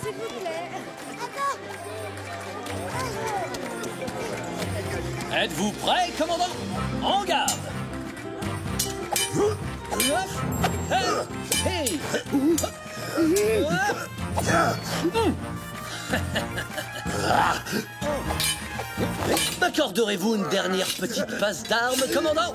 S'il vous plaît. Êtes-vous prêts, commandant? En garde! Hey! M'accorderez-vous une dernière petite passe d'armes, commandant?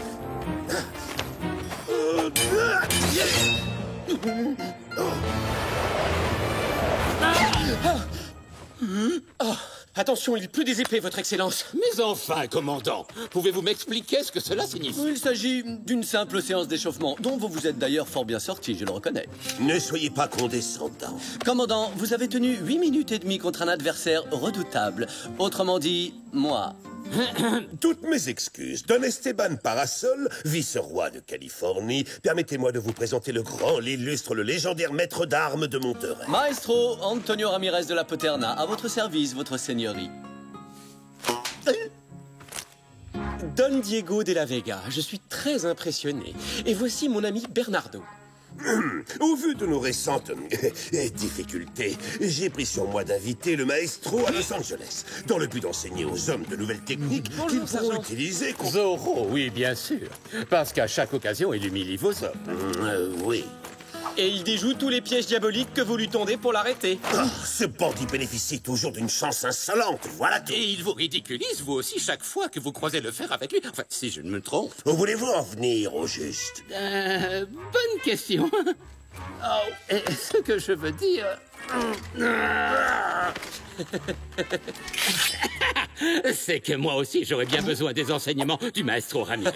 Attention, il pleut des épées, votre excellence. Mais enfin, commandant, pouvez-vous m'expliquer ce que cela signifie? Il s'agit d'une simple séance d'échauffement, dont vous vous êtes d'ailleurs fort bien sorti, je le reconnais. Ne soyez pas condescendant. Commandant, vous avez tenu 8 minutes et demie contre un adversaire redoutable. Autrement dit, moi. Toutes mes excuses. Don Esteban Parasol, vice-roi de Californie, permettez-moi de vous présenter le grand, l'illustre, le légendaire maître d'armes de Monterrey. Maestro Antonio Ramirez de la Paterna, à votre service, votre seigneurie. Don Diego de la Vega, je suis très impressionné. Et voici mon ami Bernardo. Au vu de nos récentes difficultés, j'ai pris sur moi d'inviter le maestro à Los Angeles, dans le but d'enseigner aux hommes de nouvelles techniques qu'ils pourront utiliser contre... Zorro, oui, bien sûr. Parce qu'à chaque occasion, il humilie vos hommes. Oui. Et il déjoue tous les pièges diaboliques que vous lui tendez pour l'arrêter. Ah, ce bandit bénéficie toujours d'une chance insolente, voilà tout. Et il vous ridiculise, vous aussi, chaque fois que vous croisez le fer avec lui. Enfin, si je ne me trompe. Où voulez-vous en venir, au juste? Bonne question. Oh, ce que je veux dire... C'est que moi aussi, j'aurais bien besoin des enseignements du maestro Ramirez.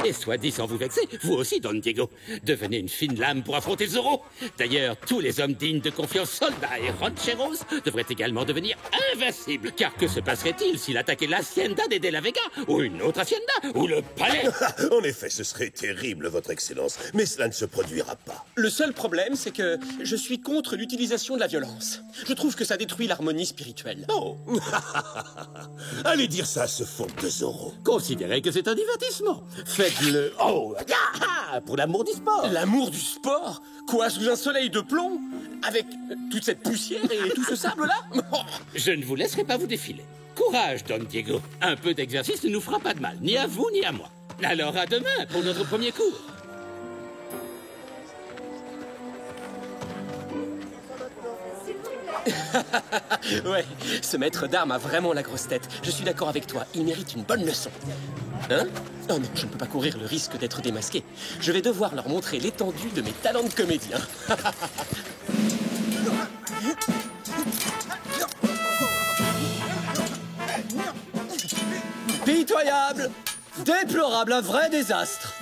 Et soit dit sans vous vexer, vous aussi, Don Diego, devenez une fine lame pour affronter Zorro. D'ailleurs, tous les hommes dignes de confiance, soldats et rancheros, devraient également devenir invincibles. Car que se passerait-il s'il attaquait l'hacienda des De la Vega, ou une autre hacienda, ou le palais? En effet, ce serait terrible, votre excellence, mais cela ne se produira pas. Le seul problème, c'est que je suis contre l'utilisation de la violence. Je trouve que ça détruit l'harmonie spirituelle. Oh. Allez dire ça à ce fourbe de Zorro. Considérez que c'est un divertissement. Faites-le... Oh, pour l'amour du sport. L'amour du sport? Quoi, sous un soleil de plomb? Avec toute cette poussière et tout ce sable-là? Je ne vous laisserai pas vous défiler. Courage, Don Diego. Un peu d'exercice ne nous fera pas de mal, ni à vous, ni à moi. Alors à demain pour notre premier cours. Ouais, ce maître d'armes a vraiment la grosse tête. Je suis d'accord avec toi, il mérite une bonne leçon. Hein? Oh non, je ne peux pas courir le risque d'être démasqué. Je vais devoir leur montrer l'étendue de mes talents de comédien. Pitoyable! Déplorable, un vrai désastre!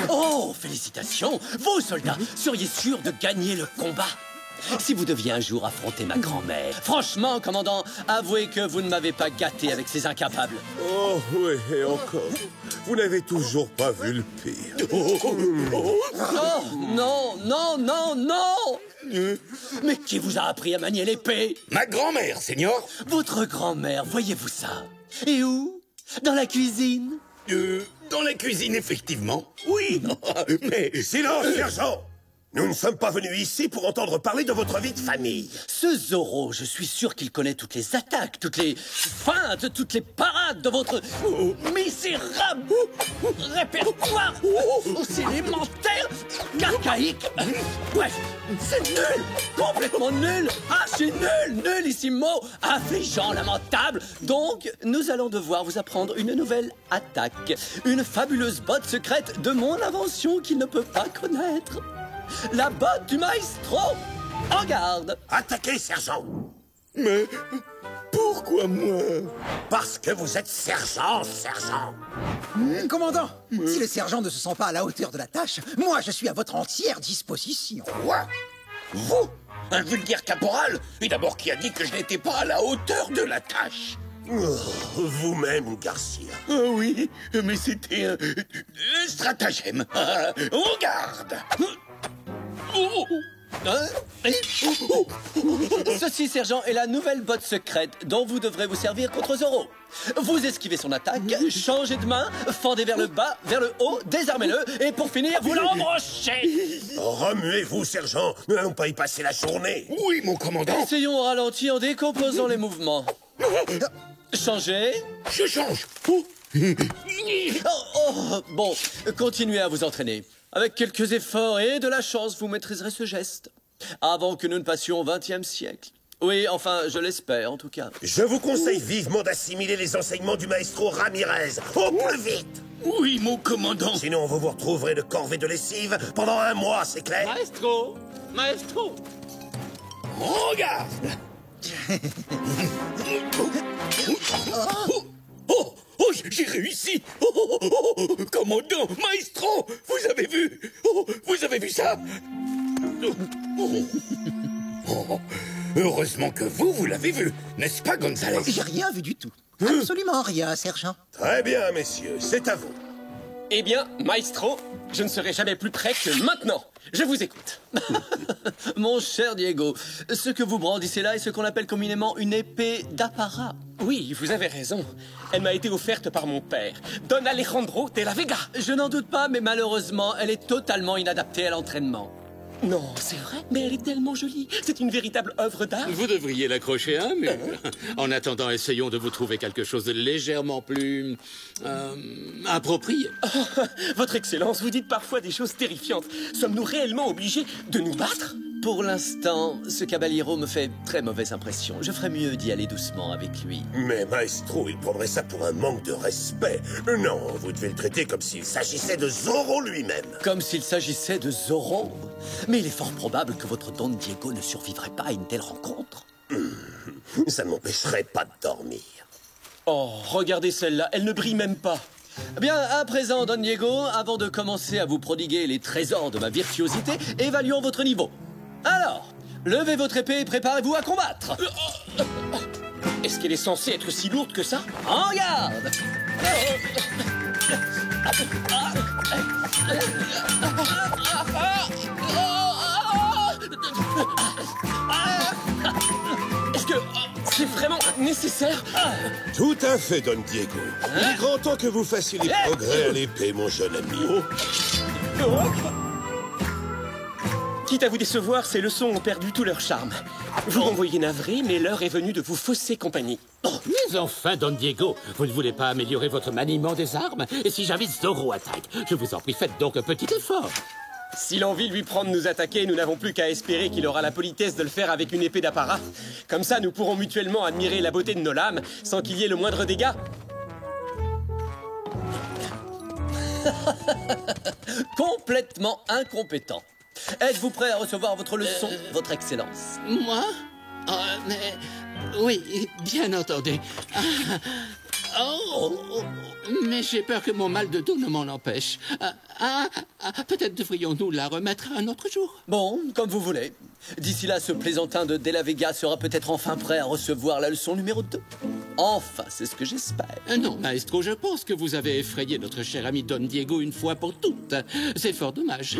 Oh, félicitations! Vous, soldats, seriez sûrs de gagner le combat! Si vous deviez un jour affronter ma grand-mère... Franchement, commandant, avouez que vous ne m'avez pas gâté avec ces incapables. Oh, oui, et encore. Vous n'avez toujours pas vu le pire. Oh, non, non, non, non! Mais qui vous a appris à manier l'épée? Ma grand-mère, seigneur. Votre grand-mère, voyez-vous ça? Et où? Dans la cuisine? Dans la cuisine, effectivement. Oui, mais... Silence, sergent! Nous ne sommes pas venus ici pour entendre parler de votre vie de famille. Ce Zorro, je suis sûr qu'il connaît toutes les attaques, toutes les feintes, toutes les parades de votre misérable répertoire aussi élémentaire qu'archaïque. Bref, c'est nul, complètement nul, archi nul, nullissimo, affligeant, lamentable. Donc, nous allons devoir vous apprendre une nouvelle attaque, une fabuleuse botte secrète de mon invention qu'il ne peut pas connaître. La botte du maestro! En garde! Attaquez, sergent! Mais pourquoi moi? Parce que vous êtes sergent, sergent! Commandant, si le sergent ne se sent pas à la hauteur de la tâche, moi je suis à votre entière disposition. Quoi? Vous? Un vulgaire caporal? Et d'abord, qui a dit que je n'étais pas à la hauteur de la tâche? Oh, vous-même, Garcia. Ah oui, mais c'était un stratagème. On garde! Ceci, sergent, est la nouvelle botte secrète dont vous devrez vous servir contre Zorro. Vous esquivez son attaque, changez de main, fendez vers le bas, vers le haut, désarmez-le, et pour finir, vous l'embrochez. Remuez-vous, sergent. Nous n'allons pas y passer la journée. Oui, mon commandant. Essayons au ralenti en décomposant les mouvements. Changez. Je change. Bon, continuez à vous entraîner. Avec quelques efforts et de la chance, vous maîtriserez ce geste. Avant que nous ne passions au XXe siècle. Oui, enfin, je l'espère, en tout cas. Je vous conseille vivement d'assimiler les enseignements du maestro Ramirez. Au plus vite. Oui, mon commandant. Sinon, vous vous retrouverez de corvée de lessive pendant 1 mois, c'est clair? Maestro! Maestro! Regarde. Oh, j'ai réussi. Commandant, maestro, vous avez vu? Vous avez vu ça? Heureusement que vous l'avez vu, n'est-ce pas, Gonzalez? J'ai rien vu du tout. Absolument rien, sergent. Très bien, messieurs, c'est à vous. Eh bien, maestro, je ne serai jamais plus près que maintenant. Je vous écoute. Mon cher Diego, ce que vous brandissez là est ce qu'on appelle communément une épée d'apparat. Oui, vous avez raison. Elle m'a été offerte par mon père, Don Alejandro de la Vega. Je n'en doute pas, mais malheureusement, elle est totalement inadaptée à l'entraînement. Non, c'est vrai, mais elle est tellement jolie. C'est une véritable œuvre d'art. Vous devriez l'accrocher à un mur. En attendant, essayons de vous trouver quelque chose de légèrement plus... approprié. Votre Excellence, vous dites parfois des choses terrifiantes. Sommes-nous réellement obligés de nous battre? Pour l'instant, ce caballero me fait très mauvaise impression. Je ferais mieux d'y aller doucement avec lui. Mais maestro, il prendrait ça pour un manque de respect. Non, vous devez le traiter comme s'il s'agissait de Zorro lui-même. Comme s'il s'agissait de Zorro. Mais il est fort probable que votre Don Diego ne survivrait pas à une telle rencontre. Ça ne m'empêcherait pas de dormir. Oh, regardez celle-là, elle ne brille même pas. Bien, à présent, Don Diego, avant de commencer à vous prodiguer les trésors de ma virtuosité, évaluons votre niveau. Alors, levez votre épée et préparez-vous à combattre. Est-ce qu'elle est censée être si lourde que ça? En garde! Est-ce que c'est vraiment nécessaire? Tout à fait, Don Diego. Il est grand temps que vous fassiez les progrès à l'épée, mon jeune ami. Quitte à vous décevoir, ces leçons ont perdu tout leur charme. Vous m'envoyez navré, mais l'heure est venue de vous fausser compagnie. Mais enfin, Don Diego, vous ne voulez pas améliorer votre maniement des armes? Et si j'invite Zorro attaque, je vous en prie, faites donc un petit effort. Si l'envie lui prend de nous attaquer, nous n'avons plus qu'à espérer qu'il aura la politesse de le faire avec une épée d'apparat. Comme ça, nous pourrons mutuellement admirer la beauté de nos lames sans qu'il y ait le moindre dégât. Complètement incompétent. Êtes-vous prêt à recevoir votre leçon, votre Excellence? Moi? Mais... Oui, bien entendu. Mais j'ai peur que mon mal de dos ne m'en empêche. Peut-être devrions-nous la remettre un autre jour. Bon, comme vous voulez. D'ici là, ce plaisantin de De La Vega sera peut-être enfin prêt à recevoir la leçon numéro 2. Enfin, c'est ce que j'espère. Non, maestro, je pense que vous avez effrayé notre cher ami Don Diego une fois pour toutes. C'est fort dommage.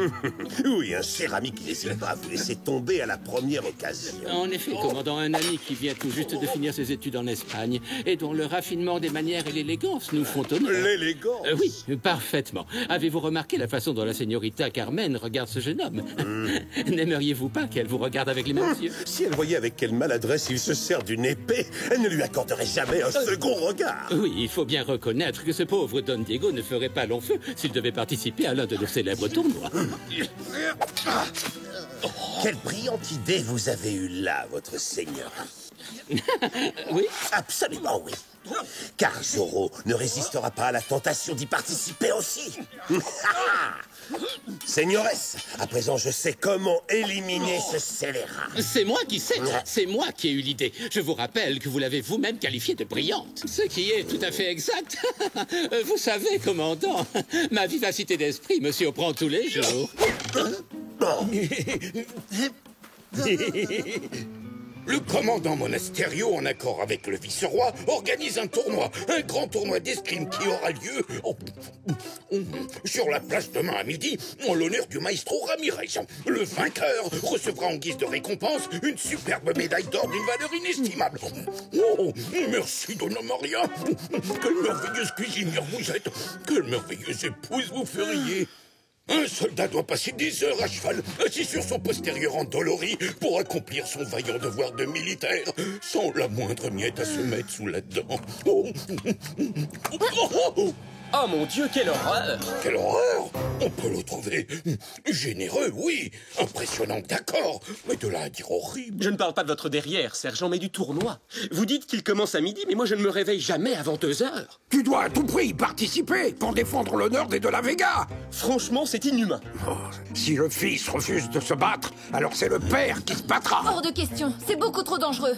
Oui, un cher ami qui n'hésite pas à vous laisser tomber à la première occasion. En effet, commandant, un ami qui vient tout juste de finir ses études en Espagne et dont le raffinement des manières et l'élégance nous font honneur. L'élégance? Oui, parfaitement. Avez-vous remarqué la façon dont la señorita Carmen regarde ce jeune homme? N'aimeriez-vous pas qu'elle vous regarde avec les mêmes yeux? Si elle voyait avec quelle maladresse il se sert d'une épée, elle ne lui accorderait jamais un second regard. Oui, il faut bien reconnaître que ce pauvre Don Diego ne ferait pas long feu s'il devait participer à l'un de nos célèbres tournois. Quelle brillante idée vous avez eue là, votre seigneur. Oui? Absolument oui. Car Zorro ne résistera pas à la tentation d'y participer aussi. Seigneuresse, à présent je sais comment éliminer ce scélérat. C'est moi qui sais, c'est moi qui ai eu l'idée. Je vous rappelle que vous l'avez vous-même qualifiée de brillante. Ce qui est tout à fait exact. Vous savez, commandant, ma vivacité d'esprit me surprend tous les jours. Le commandant Monasterio, en accord avec le vice-roi, organise un tournoi, un grand tournoi d'escrime qui aura lieu sur la plage demain à midi, en l'honneur du maestro Ramirez. Le vainqueur recevra en guise de récompense une superbe médaille d'or d'une valeur inestimable. Oh, merci, Donna Maria. Quelle merveilleuse cuisinière vous êtes. Quelle merveilleuse épouse vous feriez. Un soldat doit passer des heures à cheval, assis sur son postérieur endolori, pour accomplir son vaillant devoir de militaire, sans la moindre miette à se mettre sous la dent. Oh. Oh mon Dieu, quelle horreur! Quelle horreur! On peut le trouver généreux, oui, impressionnant, d'accord, mais de là à dire horrible... Je ne parle pas de votre derrière, sergent, mais du tournoi. Vous dites qu'il commence à midi, mais moi je ne me réveille jamais avant 2 heures. Tu dois à tout prix y participer pour défendre l'honneur des De la Vega. Franchement, c'est inhumain. Oh, si le fils refuse de se battre, alors c'est le père qui se battra. Hors de question, c'est beaucoup trop dangereux.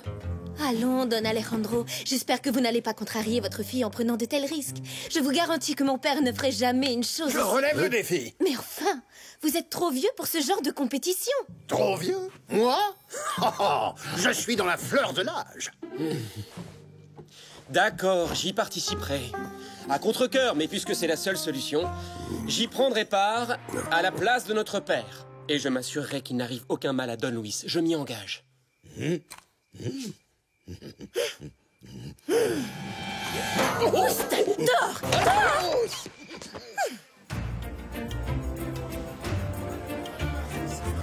Allons, Don Alejandro, j'espère que vous n'allez pas contrarier votre fille en prenant de tels risques. Je vous garantis que mon père ne ferait jamais une chose... Je relève le défi. Mais enfin, vous êtes trop vieux pour ce genre de compétition. Trop vieux? Moi? Je suis dans la fleur de l'âge. D'accord, j'y participerai. À contre-cœur, mais puisque c'est la seule solution, j'y prendrai part à la place de notre père. Et je m'assurerai qu'il n'arrive aucun mal à Don Luis. Je m'y engage. Moustache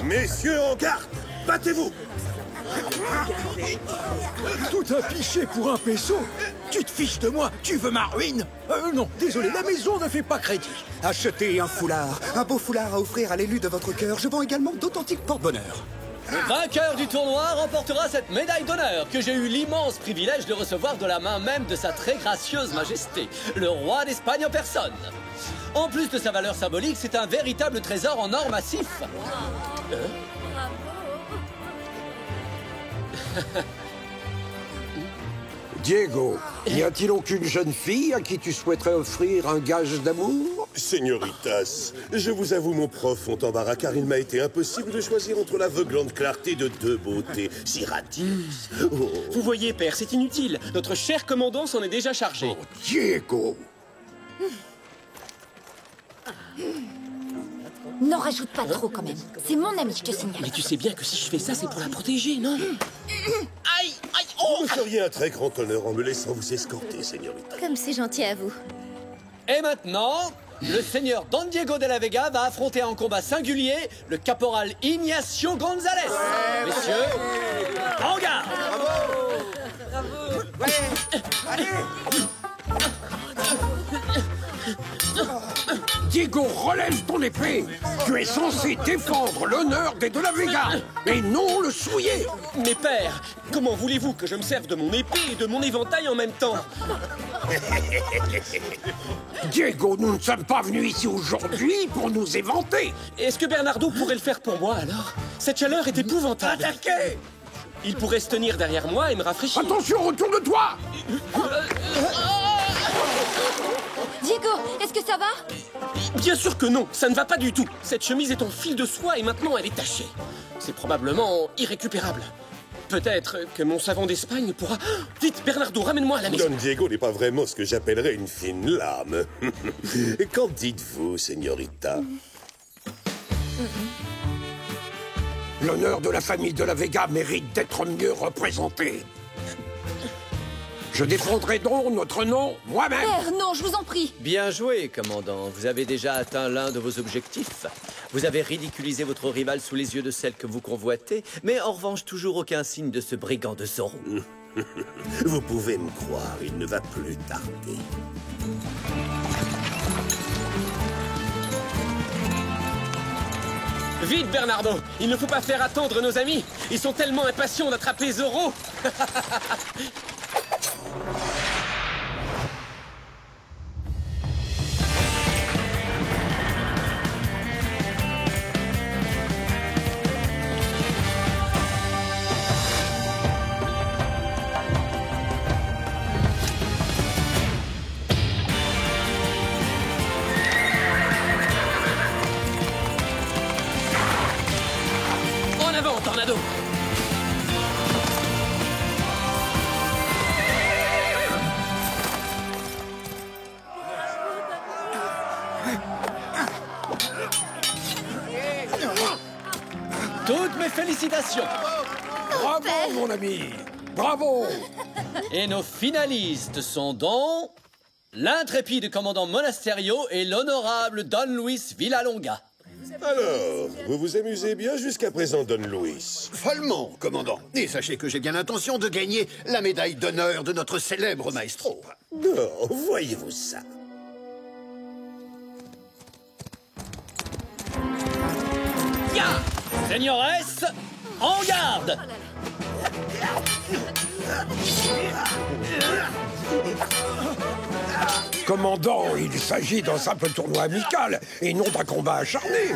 Messieurs, en garde! Battez-vous! Tout un pichet pour un peso. Tu te fiches de moi? Tu veux ma ruine? Non, désolé, la maison ne fait pas crédit. Achetez un foulard, un beau foulard à offrir à l'élu de votre cœur. Je vends également d'authentiques porte-bonheur. Le vainqueur du tournoi remportera cette médaille d'honneur que j'ai eu l'immense privilège de recevoir de la main même de sa très gracieuse majesté, le roi d'Espagne en personne. En plus de sa valeur symbolique, c'est un véritable trésor en or massif. Diego, y a-t-il aucune jeune fille à qui tu souhaiterais offrir un gage d'amour? Señoritas, je vous avoue mon profond embarras car il m'a été impossible de choisir entre l'aveuglante clarté de 2 beautés si ratisses. Oh. Vous voyez, père, c'est inutile. Notre cher commandant s'en est déjà chargé. Oh, Diego! N'en rajoute pas trop quand même. C'est mon ami, je te signale. Mais tu sais bien que si je fais ça, c'est pour la protéger, non? Aïe, aïe, Vous me feriez un très grand honneur en me laissant vous escorter, señorita. Comme c'est gentil à vous. Et maintenant, le seigneur Don Diego de la Vega va affronter en combat singulier le caporal Ignacio González. Messieurs, en garde! Diego, relève ton épée! Tu es censé défendre l'honneur des De la Vega, et non le souiller! Mais père, comment voulez-vous que je me serve de mon épée et de mon éventail en même temps? Diego, nous ne sommes pas venus ici aujourd'hui pour nous éventer! Est-ce que Bernardo pourrait le faire pour moi, alors? Cette chaleur est épouvantable. Attaquez! Il pourrait se tenir derrière moi et me rafraîchir. Attention, retourne-toi! Diego, est-ce que ça va? Bien sûr que non, ça ne va pas du tout. Cette chemise est en fil de soie et maintenant elle est tachée. C'est probablement irrécupérable. Peut-être que mon savon d'Espagne pourra... Vite, Bernardo, ramène-moi à la maison. Don Diego n'est pas vraiment ce que j'appellerais une fine lame. Qu'en dites-vous, señorita? L'honneur de la famille de la Vega mérite d'être mieux représenté. Je défendrai donc notre nom moi-même. Père, non, je vous en prie. Bien joué, commandant. Vous avez déjà atteint l'un de vos objectifs. Vous avez ridiculisé votre rival sous les yeux de celle que vous convoitez, mais en revanche, toujours aucun signe de ce brigand de Zorro. Vous pouvez me croire, il ne va plus tarder. Vite, Bernardo! Il ne faut pas faire attendre nos amis! Ils sont tellement impatients d'attraper Zorro! En avant, Tornado! mes félicitations. Bravo, mon ami. Bravo. Et nos finalistes sont donc l'intrépide commandant Monasterio et l'honorable Don Luis Villalonga. Alors, vous vous amusez bien jusqu'à présent, Don Luis. Follement, commandant. Et sachez que j'ai bien l'intention de gagner la médaille d'honneur de notre célèbre maestro. Non, voyez-vous ça. Ya! Señores, en garde! Commandant, il s'agit d'un simple tournoi amical et non d'un combat acharné.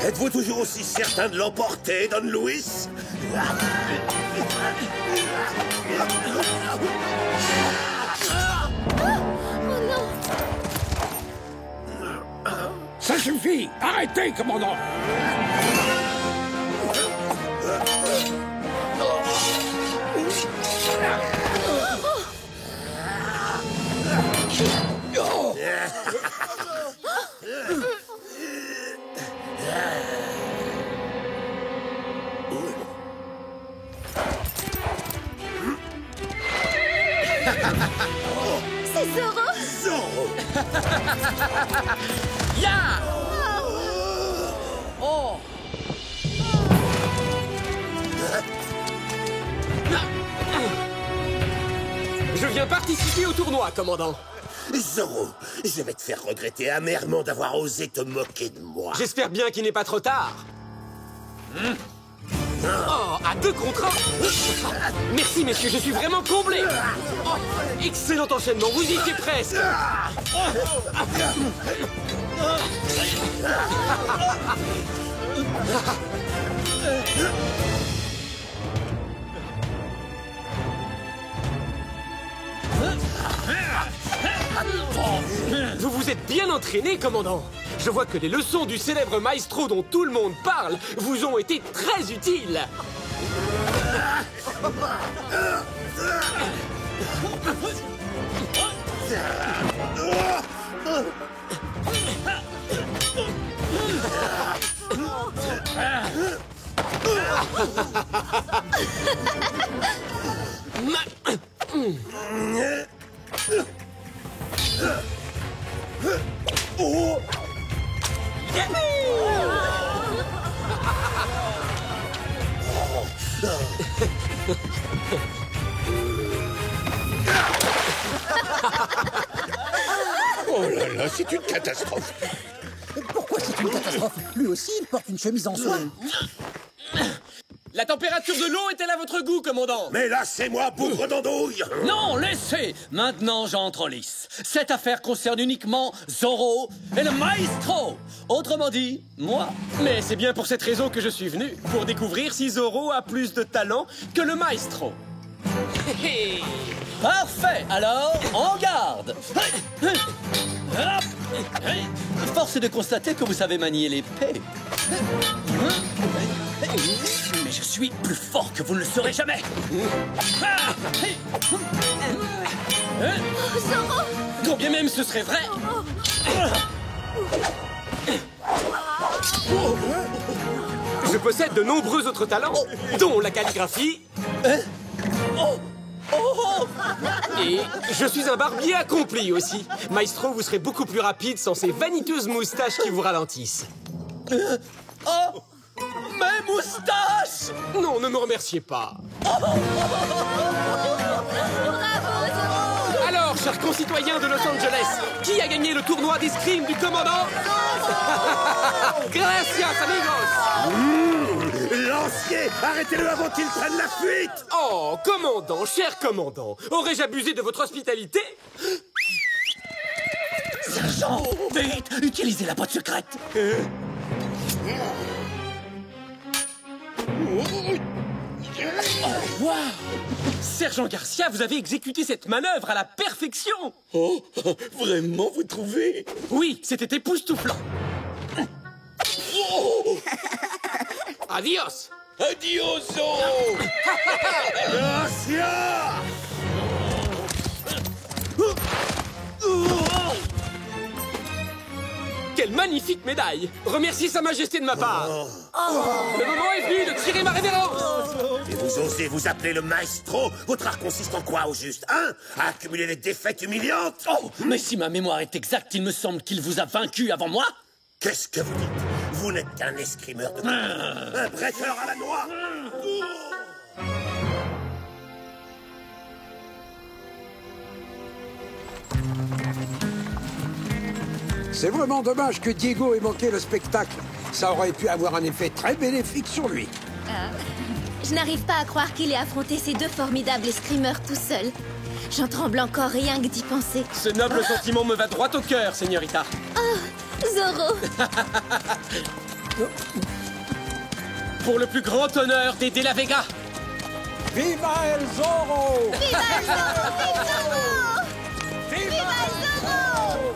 Êtes-vous toujours aussi certain de l'emporter, Don Luis? Ça suffit. Arrêtez, commandant. C'est Zoro! Zoro! Ya! Oh! Je viens participer au tournoi, commandant. Zoro, je vais te faire regretter amèrement d'avoir osé te moquer de moi. J'espère bien qu'il n'est pas trop tard. Oh, à 2 contre 1. Merci, messieurs, je suis vraiment comblé. Oh, excellent enchaînement, vous y étiez presque. Vous vous êtes bien entraîné, commandant. Je vois que les leçons du célèbre maestro dont tout le monde parle vous ont été très utiles. Oh! Oh là là, c'est une catastrophe. Pourquoi c'est une catastrophe? Lui aussi, il porte une chemise en soie. La température de l'eau est-elle à votre goût, commandant? Mais laissez-moi, bougre d'andouille! Non, laissez! Maintenant, j'entre en lice. Cette affaire concerne uniquement Zoro et le maestro. Autrement dit, moi. Mais c'est bien pour cette raison que je suis venu, pour découvrir si Zoro a plus de talent que le maestro. Parfait. Alors, en garde. Force est de constater que vous savez manier l'épée. Mais je suis plus fort que vous ne le serez jamais. Zoro! Quand bien même ce serait vrai. Je possède de nombreux autres talents, dont la calligraphie. Et je suis un barbier accompli aussi. Maestro, vous serez beaucoup plus rapide sans ces vaniteuses moustaches qui vous ralentissent. Oh! Mes moustaches! Non, ne me remerciez pas. Alors, chers concitoyens de Los Angeles, qui a gagné le tournoi d'escrime du commandant? Gracias, amigos! Lancier, arrêtez-le avant qu'il prenne la fuite! Oh, commandant, cher commandant, aurais-je abusé de votre hospitalité? Sergent, vite, utilisez la boîte secrète. Oh, wow! Sergent Garcia, vous avez exécuté cette manœuvre à la perfection! Oh, vraiment, vous trouvez? Oui, c'était époustouflant. Oh! Adios! Adios, Zoro! Gracia! Quel Quelle magnifique médaille! Remerciez Sa Majesté de ma part! Le moment est venu de tirer ma révérence! Et vous osez vous appeler le maestro? Votre art consiste en quoi, au juste, hein? À accumuler les défaites humiliantes? Oh, mais si ma mémoire est exacte, il me semble qu'il vous a vaincu avant moi. Qu'est-ce que vous dites? Vous n'êtes qu'un escrimeur de... un prêteur à la noix. C'est vraiment dommage que Diego ait manqué le spectacle. Ça aurait pu avoir un effet très bénéfique sur lui. Je n'arrive pas à croire qu'il ait affronté ces deux formidables escrimeurs tout seul. J'en tremble encore rien que d'y penser. Ce noble sentiment me va droit au cœur, señorita. Oh, Zorro! Pour le plus grand honneur des De la Vega! Viva el Zorro! Viva el Zorro! Viva el Zorro! Viva el Zorro!